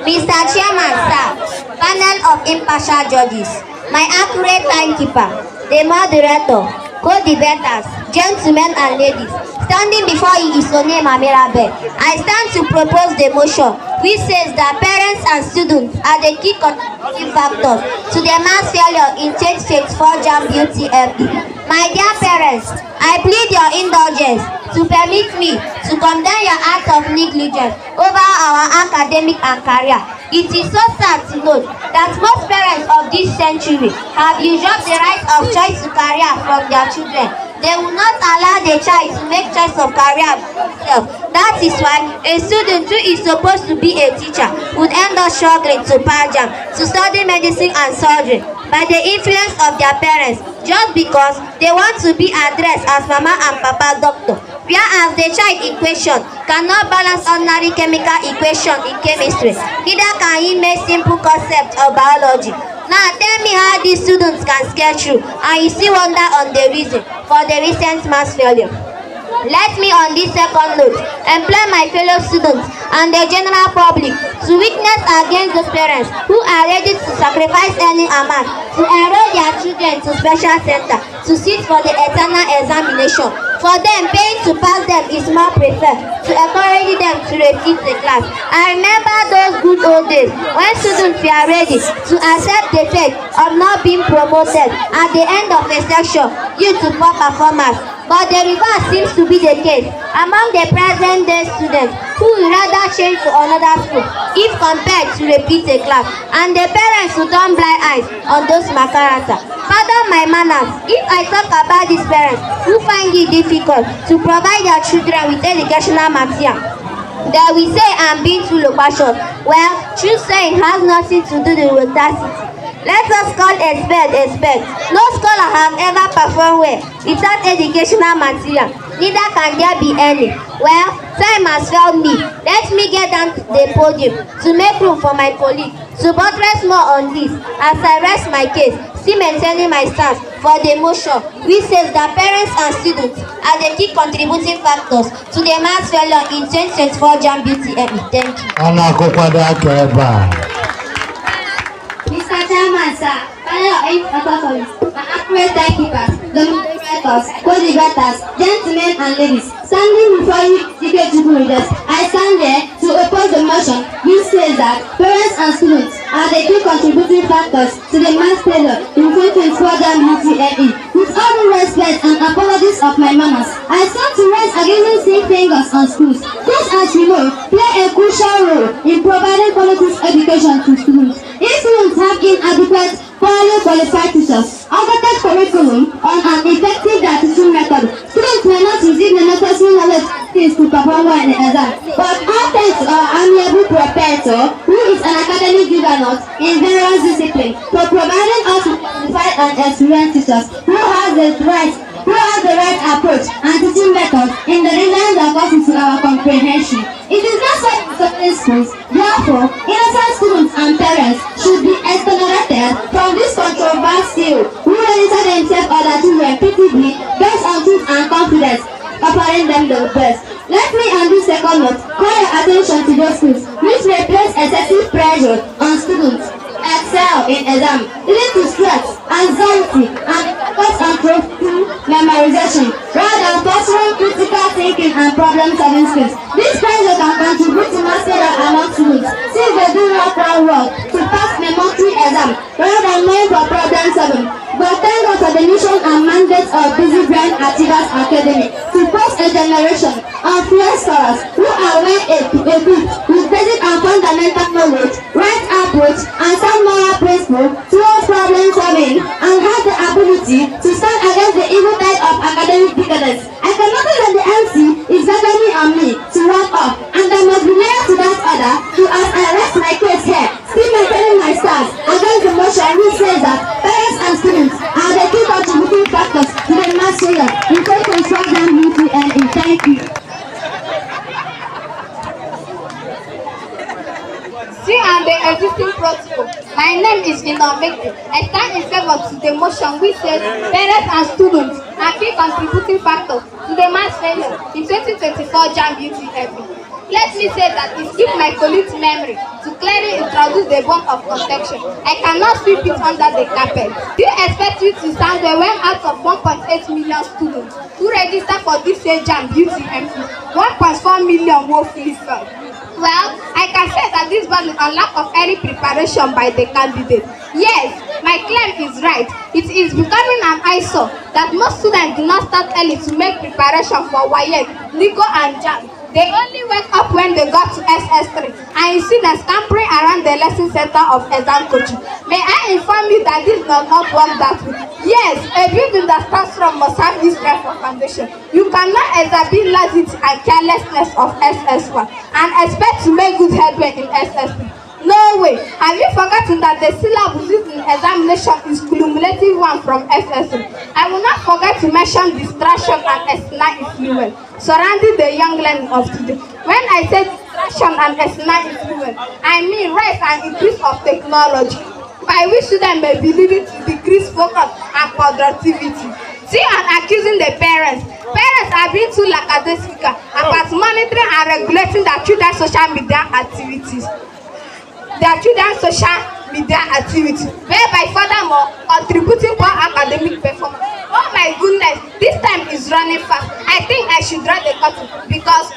Mr. Chairman, sir, panel of impartial judges, my accurate timekeeper, the moderator, co-debaters, gentlemen and ladies, standing before you is Onye Mamirabe. I stand to propose the motion which says that parents and students are the key contributing factors to the mass failure in 2024 JAMB UTME. My dear parents, I plead your indulgence to permit me to condemn your act of negligence over our academic and career. It is so sad to note that most parents of this century have usurped the right of choice to career from their children. They will not allow the child to make choice of career themselves. That is why a student who is supposed to be a teacher would end up struggling to pass JAMB, to study medicine and surgery by the influence of their parents, just because they want to be addressed as mama and papa doctor, whereas the child in question cannot balance ordinary chemical equation in chemistry, neither can he make simple concepts of biology. Now tell me how these students can scale through, and you see wonder on the reason for the recent mass failure. Let me on this second note employ my fellow students and the general public to witness against those parents who are ready to sacrifice any amount to enroll their children to special center to sit for the eternal examination. For them, paying to pass them is more preferred to encourage them to repeat the class. I remember those good old days when students were ready to accept the fate of not being promoted at the end of a section due to poor performance. But the reverse seems to be the case among the present day students who will rather change to another school if compared to repeat a class, and the parents who turn blind eyes on those macarata. Pardon my manners if I talk about these parents who find it difficult to provide their children with educational material. They will say I'm being too loquacious. Well, true saying has nothing to do with audacity. Let us call a spade a spade. No scholar has ever performed well without educational material. Neither can there be any. Well, time has failed me. Let me get down to the podium to make room for my colleague to buttress more on this as I rest my case, still maintaining my stance for the motion which says that parents and students are the key contributing factors to the mass failure in 2024 JAMB UTME. Thank you. Mr. Chairman, sir, panel of authorities, my accurate timekeepers, the moderators, co-debaters, gentlemen and ladies, standing before you, educational readers, I stand here to oppose the motion which says that parents and students are the key contributing factors to the mass failure in 2024 JAMB UTME. With all due respect and apologies of my manners, I stand to raise against seeing fingers on schools. Schools, as you know, play a crucial role in providing quality education to students. If students have inadequate, poorly qualified teachers, outdated curriculum, or an effective teaching method, students may not receive the necessary knowledge and skills to perform well in the exam. But all thanks to our amiable preparator, who is an academic juggernaut in various disciplines, for providing us with qualified and experienced teachers who have the right approach and teaching methods in the design that goes to our comprehension. It is not so in certain schools. Therefore, innocent students and parents should be exonerated from this controversy who register themselves or their children repeatedly based on truth and confidence, offering them the best. Let me on this second note call your attention to those schools which may place excessive pressure on students excel in exam, leading to stress, anxiety, and focus on memorization rather than fostering critical thinking and problem-solving skills. This pressure can contribute to mass failure among students since they do not plan well to pass memory exam rather than knowing for problem-solving. But thank God for the mission and mandate of Busy Brain Achievers Academy to post a generation of fierce scholars who are well equipped with basic and fundamental knowledge, right approach, and sound moral principle towards problem solving, and have the ability to stand against the evil tide of academic decadence. I can notice that the MC is beckoning on me to wrap up, and I must be loyal to that order to as I rest my case here, still maintaining my stance against the motion which says that parents and students are the key contributing factors to the mass failure in 2024 JAMB UTME. Thank you. See, and the existing protocol. My name is Victor. I stand in favor to the motion which says parents and students are key contributing factors to the mass failure in 2024 JAMB UTME. Let me say that it skipped my colleague's memory to clearly introduce the bond of protection. I cannot sweep it under the carpet. Do you expect me to stand there when out of 1.8 million students who register for this year's JAMB UTME, 1.4 million woefully failed? Well, I can say that this was a lack of any preparation by the candidate. Yes, my claim is right. It is becoming an eyesore that most students do not start early to make preparation for WAEC, NICO and JAMB. They only wake up when they got to SS3 and you see them scampering around the lesson center of exam coaching. May I inform you that this does not work that way? Yes, a building that starts from must have this type of foundation. You cannot exhibit laxity and carelessness of SS1 and expect to make good headway in SS3. No way. Have you forgotten that the syllabus used in examination is cumulative one from SS3? I will not forget to mention distraction and external influence surrounding the young learning of today. When I say distraction and external influence, I mean rise and increase of technology, by which students may be leading to decreased focus and productivity. See and accusing the parents. Parents are being too lackadaisical about monitoring and regulating their children's social media activities. Whereby furthermore contributing poor academic performance. Oh my goodness, this time is running fast. I think I should draw the curtain because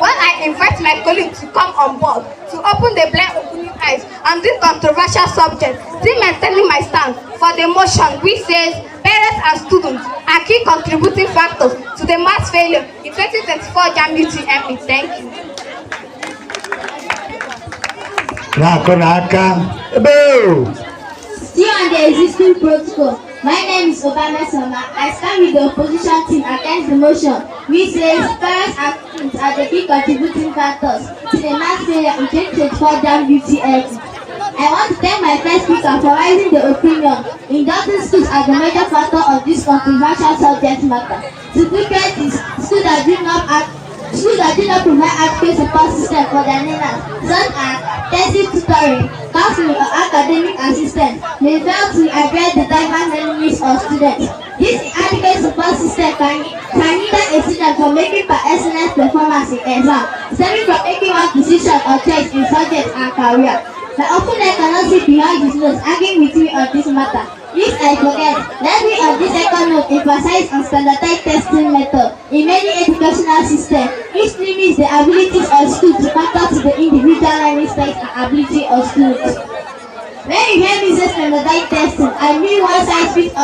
when I invite my colleagues to come on board to open the blind opening eyes on this controversial subject, still maintaining my stand for the motion which says parents and students are key contributing factors to the mass failure in 2024 JAMB UTME. Thank you. Still on the existing protocol, my name is Obama Sama. I stand with the opposition team against the motion which says parents and students are the key contributing factors to the mass failure in 2024 JAMB UTME. I want to thank my first speaker for raising the opinion inducting schools as the major factor of this controversial subject matter. To prepare this, schools that do not provide adequate support system for their learners, such as intensive tutoring, counseling or academic assistance, may fail to address the diverse learning needs of students. This inadequate support system can hinder a student from making per excellence performance in exam, stemming from making one decision or choice in subject and career. My opponent cannot see behind his nose arguing with me on this matter. If I forget, let me on this second note emphasize on standardized testing method in many educational systems, which limits the abilities of students to cater to the individual learning styles and ability of students. When you hear me say standardized testing, I mean one-size-fits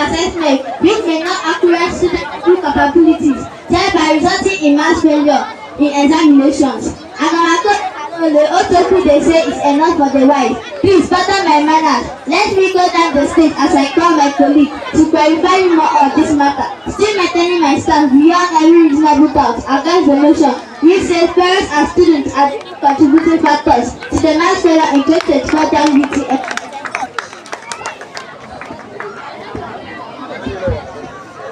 assessment which may not accurate student capabilities, thereby resulting in mass failure in examinations. The Otoku they say is enough for the wise. Please pardon my manners. Let me go down the stage as I call my colleague to clarify more on this matter. Still maintaining my stand beyond every reasonable doubt against the motion which says parents and students are contributing factors to the mass failure in 2024 JAMB UTME.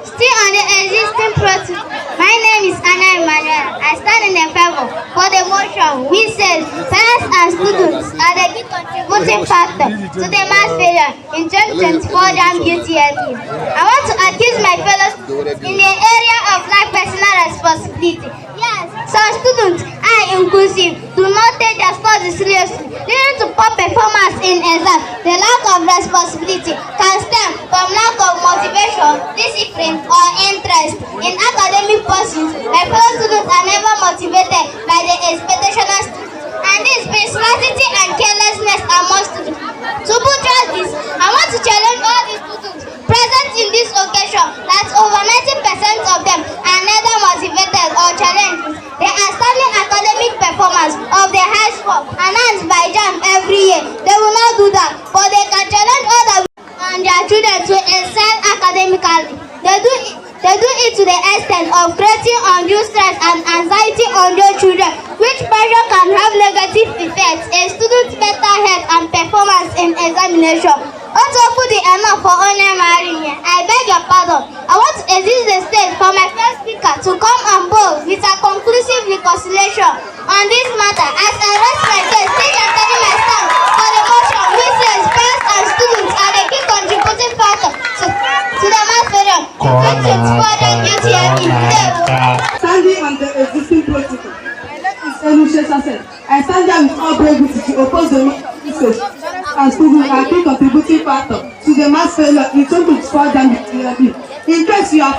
Still on the existing protocol, my name is Anna Emmanuel. I stand in the favor for the motion which says parents and students are the key contributing factor to the mass failure in 2024 JAMB UTME. I want to accuse my fellow students in the area of life personal responsibility. Yes, some students, I inclusive, do not take their studies seriously, leading to poor performance in exam. The lack of responsibility can stem from lack of motivation, discipline, or interest in academic pursuits. My fellow students are never motivated by the expectational students, and this brings laxity and carelessness among students. To buttress this, I want to challenge all the students present in this occasion that over 90% of them are neither motivated or challenged. They are standing academic performance of the high score announced by JAMB every year. They will not do that, but they can challenge other and their children to excel academically. They do it to the extent of creating undue stress and anxiety on their children, which pressure can have negative effects in students' mental health and performance in examination. Also, put the enough for honor marrying. I beg your pardon. I want to exit the stage for my first speaker to come on board with a conclusive reconciliation on this matter. As I rest my case, still maintaining my stand for the motion which says parents and students are the key contributing factor to the mass failure examination. 2024 JAMB UTME. Standing on the existing protocol. My name is Elushe Sase. I stand here with all bravery to oppose the message and students are key contributing factor to the mass failure in 2024 JAMB UTME. In case you are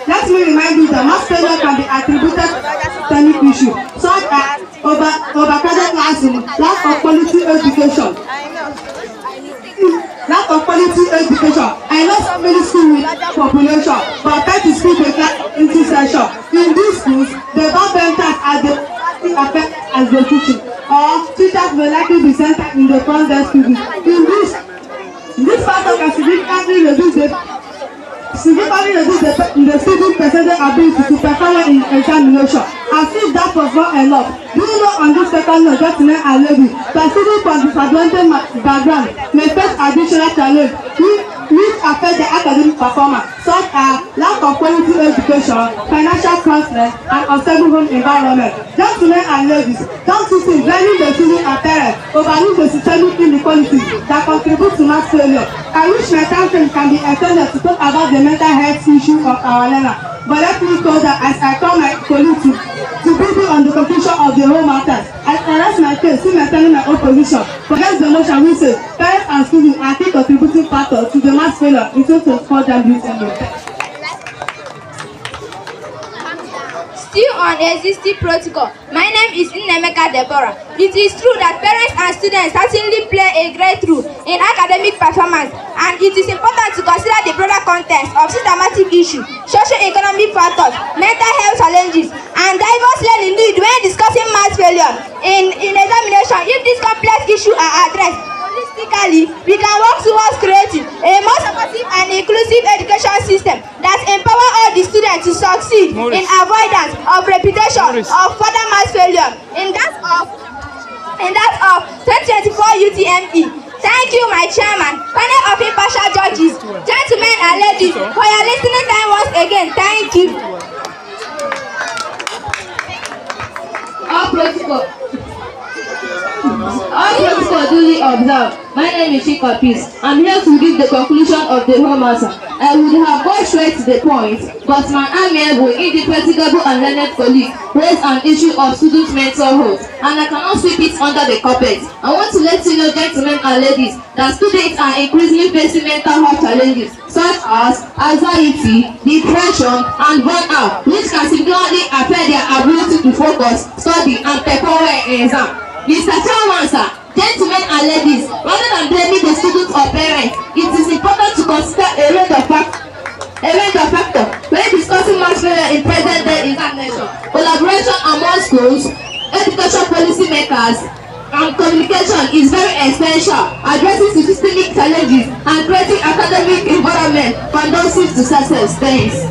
let me remind you that mass failure can be attributed to systemic issues such as overcrowded classrooms, lack of quality education. Lack of quality education. I know so many schools with population, but try to split the class into session. In these schools, the backbenchers are the affect as the teaching, or teachers will likely be centered in the front desk students. In this factor can significantly reduce the student percentage ability to perform in examination. As if that was not enough, do you know on this second note, gentlemen and ladies, that students from disadvantaged background may face additional challenge which affect their academic performance, such as lack of quality education, financial constraints, and unstable home environment. Gentlemen and ladies, don't you think learning the students and parents overlook the systemic inequalities that contribute to mass failure? I wish my time frame can be extended to talk about the mental health issue of our learners. But let me tell that as I call my colleagues to brief on the conclusion of the whole matter, I arrest my case, still maintaining my own position. But here's the notion we say, parents and students are key contributing factors to the mass failure in 2024 JAMB UTME. Still on existing protocol, my name is Nnemeka Deborah. It is true that parents and students certainly play a great role in academic performance, and it is important to consider the broader context of systematic issues, socio-economic factors, mental health challenges, and diverse learning needs when discussing mass failure in examination. If these complex issues are addressed holistically, we can work towards creating a more supportive and inclusive education system that empower all the students to succeed in avoidance of repetition of further mass failure in that of 2024 UTME. Thank you, my chairman, panel of impartial judges, gentlemen and ladies, for your listening time once again. Thank you. All protocol duly observed. My name is Chika Peace. I'm here to give the conclusion of the whole matter. I would have gone straight to the point, but my amiable, indefatigable and learned colleague raised an issue of student mental health, and I cannot sweep it under the carpet. I want to let you know, gentlemen and ladies, that students are increasingly facing mental health challenges such as anxiety, depression, and burnout, which can significantly affect their ability to focus, study, and perform well in exam. Mr. Chairman, sir, gentlemen and ladies, rather than blaming the students or parents, it is important to consider a range of factors when discussing mass failure in present-day examination. Collaboration among schools, education policy makers, and communication is very essential, addressing systemic challenges and creating academic environment conducive to success. Thanks.